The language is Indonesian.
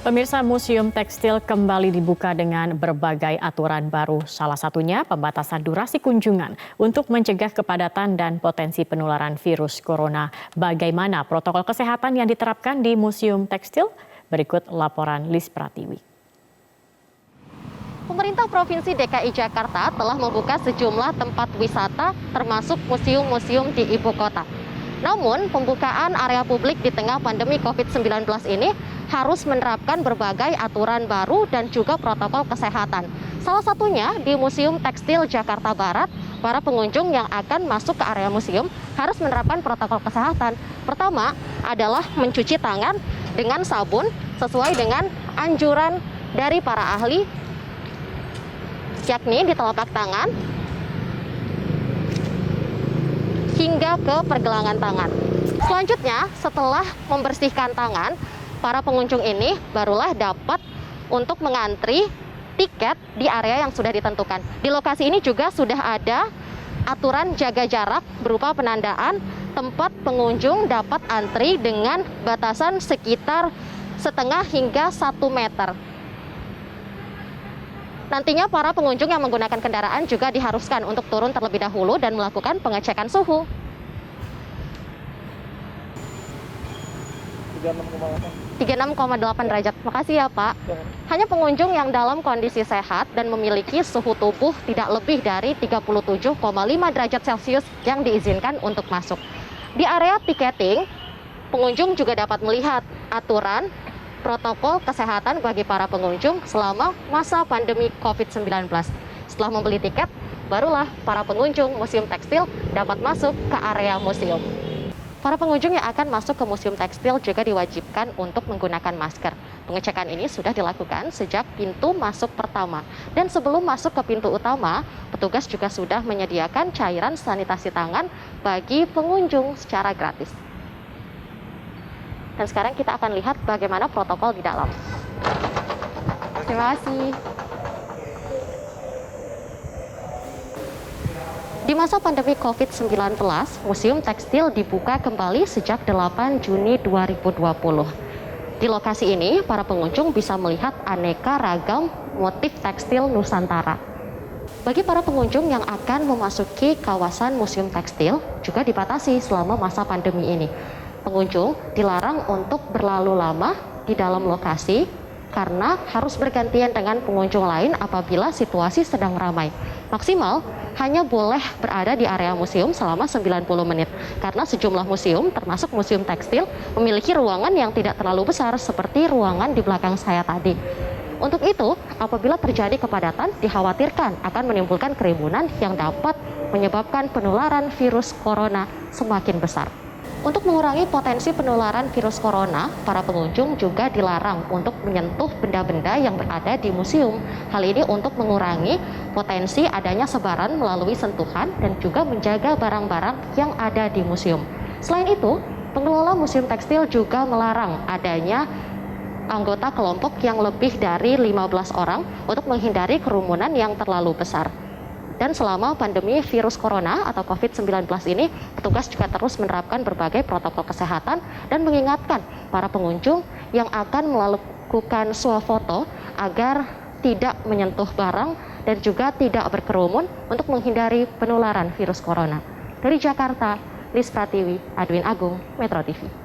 Pemirsa, Museum Tekstil kembali dibuka dengan berbagai aturan baru. Salah satunya pembatasan durasi kunjungan untuk mencegah kepadatan dan potensi penularan virus corona. Bagaimana protokol kesehatan yang diterapkan di Museum Tekstil? Berikut laporan Lis Pratiwi. Pemerintah Provinsi DKI Jakarta telah membuka sejumlah tempat wisata termasuk museum-museum di ibu kota. Namun, pembukaan area publik di tengah pandemi COVID-19 ini harus menerapkan berbagai aturan baru dan juga protokol kesehatan. Salah satunya di Museum Tekstil Jakarta Barat, para pengunjung yang akan masuk ke area museum harus menerapkan protokol kesehatan. Pertama adalah mencuci tangan dengan sabun sesuai dengan anjuran dari para ahli, yakni di telapak tangan hingga ke pergelangan tangan. Selanjutnya, setelah membersihkan tangan, para pengunjung ini barulah dapat untuk mengantri tiket di area yang sudah ditentukan. Di lokasi ini juga sudah ada aturan jaga jarak berupa penandaan tempat pengunjung dapat antri dengan batasan sekitar setengah hingga 1 meter. Nantinya para pengunjung yang menggunakan kendaraan juga diharuskan untuk turun terlebih dahulu dan melakukan pengecekan suhu. 36,8 derajat. Makasih ya Pak. Hanya pengunjung yang dalam kondisi sehat dan memiliki suhu tubuh tidak lebih dari 37,5 derajat Celcius yang diizinkan untuk masuk. Di area tiketing, pengunjung juga dapat melihat aturan protokol kesehatan bagi para pengunjung selama masa pandemi COVID-19. Setelah membeli tiket, barulah para pengunjung Museum Tekstil dapat masuk ke area museum. Para pengunjung yang akan masuk ke Museum Tekstil juga diwajibkan untuk menggunakan masker. Pengecekan ini sudah dilakukan sejak pintu masuk pertama. Dan sebelum masuk ke pintu utama, petugas juga sudah menyediakan cairan sanitasi tangan bagi pengunjung secara gratis. Dan sekarang kita akan lihat bagaimana protokol di dalam. Terima kasih. Di masa pandemi COVID-19, Museum Tekstil dibuka kembali sejak 8 Juni 2020. Di lokasi ini, para pengunjung bisa melihat aneka ragam motif tekstil Nusantara. Bagi para pengunjung yang akan memasuki kawasan Museum Tekstil, juga dibatasi selama masa pandemi ini. Pengunjung dilarang untuk berlalu lama di dalam lokasi karena harus bergantian dengan pengunjung lain apabila situasi sedang ramai. Maksimal hanya boleh berada di area museum selama 90 menit karena sejumlah museum termasuk Museum Tekstil memiliki ruangan yang tidak terlalu besar seperti ruangan di belakang saya tadi. Untuk itu, apabila terjadi kepadatan, dikhawatirkan akan menimbulkan kerumunan yang dapat menyebabkan penularan virus corona semakin besar. Untuk mengurangi potensi penularan virus corona, para pengunjung juga dilarang untuk menyentuh benda-benda yang berada di museum. Hal ini untuk mengurangi potensi adanya sebaran melalui sentuhan dan juga menjaga barang-barang yang ada di museum. Selain itu, pengelola Museum Tekstil juga melarang adanya anggota kelompok yang lebih dari 15 orang untuk menghindari kerumunan yang terlalu besar. Dan selama pandemi virus corona atau COVID-19 ini, petugas juga terus menerapkan berbagai protokol kesehatan dan mengingatkan para pengunjung yang akan melakukan swafoto agar tidak menyentuh barang dan juga tidak berkerumun untuk menghindari penularan virus corona. Dari Jakarta, Lis Pratiwi, Adwin Agung, Metro TV.